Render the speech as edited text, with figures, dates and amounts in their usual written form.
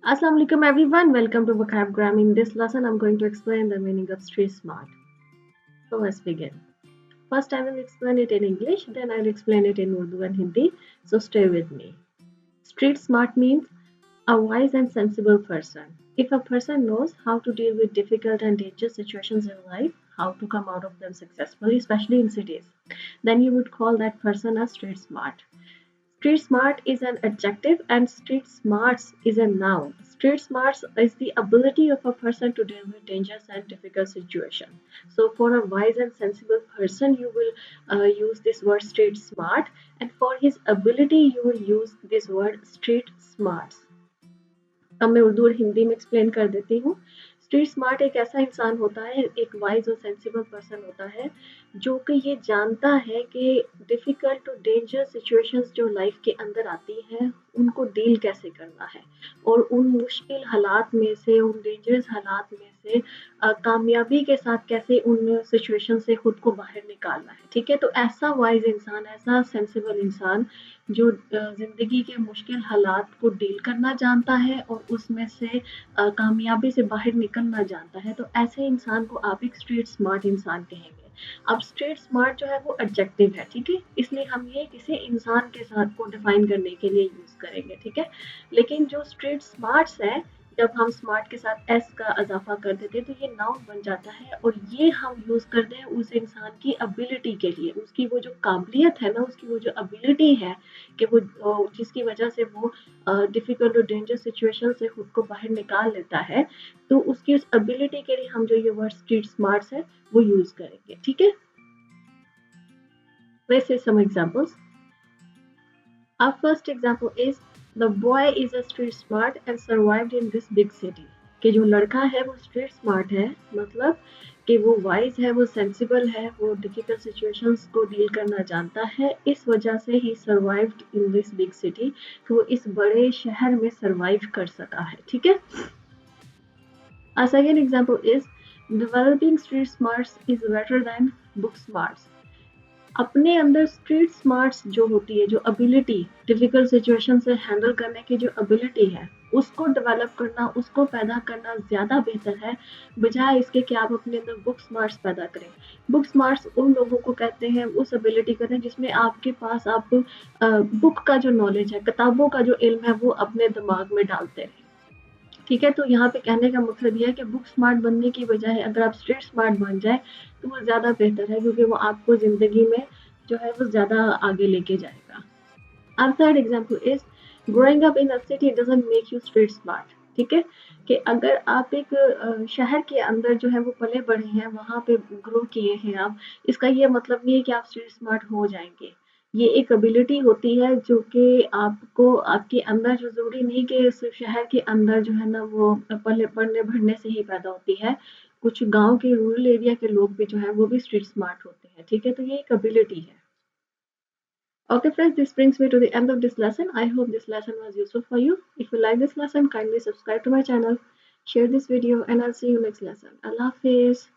Assalamu alaikum everyone. Welcome to Vocab In this lesson, I'm going to explain the meaning of street smart. So let's begin. First, I will explain it in English, then I'll explain it in Urdu and Hindi. So stay with me. Street smart means a wise and sensible person. If a person knows how to deal with difficult and dangerous situations in life, how to come out of them successfully, especially in cities, then you would call that person a street smart. Street smart is an adjective and street smarts is a noun. Street smarts is the ability of a person to deal with dangerous and difficult situations. So for a wise and sensible person, you will use this word street smart, and for his ability, you will use this word street smarts. अब मैं उर्दू और हिंदी में explain कर देती हूँ। Street smart एक ऐसा इंसान होता है, एक वाइज और सेंसिबल पर्सन होता है, जो कि ये जानता है कि डिफ़िकल्ट और डेंजर सिचुएशंस जो लाइफ के अंदर आती हैं, उनको डील कैसे करना है और उन मुश्किल हालात में से, उन डेंजरस हालात में से कामयाबी के साथ कैसे उन सिचुएशन से खुद को बाहर निकालना है, ठीक है? तो ऐसा वाइज इंसान, ऐसा सेंसिबल इंसान जो ज़िंदगी के मुश्किल हालात को डील करना जानता है और उसमें से कामयाबी से बाहर निकलना जानता है, तो ऐसे इंसान को आप एक स्ट्रीट स्मार्ट इंसान कहेंगे। अब स्ट्रीट स्मार्ट जो है वो एडजेक्टिव है, ठीक है? इसलिए हम ये किसी इंसान के साथ को डिफाइन करने के लिए यूज़ करेंगे, ठीक है? लेकिन जो स्ट्रीट स्मार्ट्स है, जब हम स्मार्ट के साथ एस का इजाफा कर देते हैं तो ये नाउन बन जाता है और ये हम यूज़ करते हैं उस इंसान की एबिलिटी के लिए, उसकी वो जो काबिलियत है ना, उसकी वो जो एबिलिटी है कि वो जिसकी वजह से वो डिफ़िकल्ट और डेंजर सिचुएशन से खुद को बाहर निकाल लेता है, तो उसकी उस एबिलिटी के लिए हम जो ये वर्ड स्ट्रीट स्मार्ट्स है वो यूज़ करेंगे, ठीक है? Let's say some examples. Our first example is the boy is a street smart and survived in this big city. कि जो लड़का है वो स्ट्रीट स्मार्ट है, मतलब कि वो वाइज है, वो सेंसिबल है, वो डिफिकल्ट सिचुएशंस को डील करना जानता है, इस वजह से ही survived in this big city, कि वो इस बड़े शहर में सर्वाइव कर सका है, ठीक है? A second example is developing street smarts is better than book smarts. अपने अंदर स्ट्रीट स्मार्ट्स जो होती है, जो एबिलिटी डिफिकल्ट सिचुएशन से हैंडल करने की जो एबिलिटी है, उसको डेवलप करना, उसको पैदा करना ज़्यादा बेहतर है, बजाय इसके कि आप अपने अंदर बुक स्मार्ट्स पैदा करें। बुक स्मार्ट्स उन लोगों को कहते हैं, उस एबिलिटी कहते हैं जिसमें आपके पास आप बुक का जो नॉलेज है, किताबों का जो इल्म है, वो अपने दिमाग में डालते हैं। ठीक है, तो यहाँ पे कहने का मतलब ये है कि बुक स्मार्ट बनने की बजाय अगर आप स्ट्रीट स्मार्ट बन जाए तो वो ज़्यादा बेहतर है, क्योंकि वो आपको ज़िंदगी में जो है वो ज़्यादा आगे लेके जाएगा। अब third example is growing up in a city doesn't make you street smart. ठीक है, कि अगर आप एक शहर के अंदर जो है वो पले बढ़े हैं, वहाँ पे ग्रो किए हैं आप, इसका ये मतलब नहीं है कि आप स्ट्रीट स्मार्ट हो जाएंगे। ये एक एबिलिटी होती है जो कि आपको आपके अंदर, जो ज़रूरी नहीं कि सिर्फ शहर के अंदर जो है ना वो पले पढ़ने बढ़ने से ही पैदा होती है। कुछ गांव के रूरल एरिया के लोग भी जो है वो भी स्ट्रीट स्मार्ट होते हैं, ठीक है? तो ये एक एबिलिटी है। Okay friends, this brings me to the end of this lesson. I hope this lesson was useful for you. If you like this lesson, kindly subscribe to my channel, share this video, and I'll see you next lesson. Allah Hafiz.